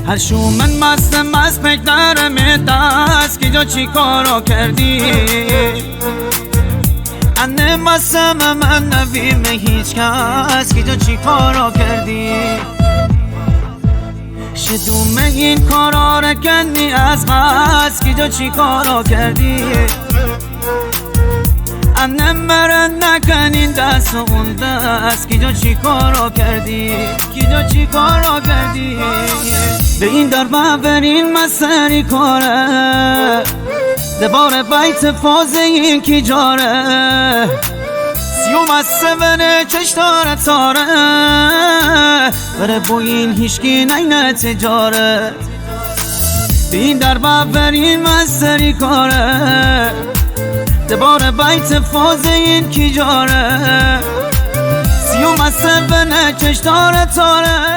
هر شومن مست بگذرم دست که جا چی کارا کردی انه مستم من نویم هیچ کس که جا چی کارا کردی شدوم این کارا را کنی از قصد که جا چی کارا کردی انه مرن نکنین دست و اون دست که جا چی کارا کردی که جا چی کارا کردی به این در برین مسری کاره دبار بیت فاز این کی جاره سیوم از سبنه چش داره تاره بره با این هیشکی نینه تجاره به این در برین مسری کاره دبار بیت فاز این کی جاره سیوم از سبنه چش داره تاره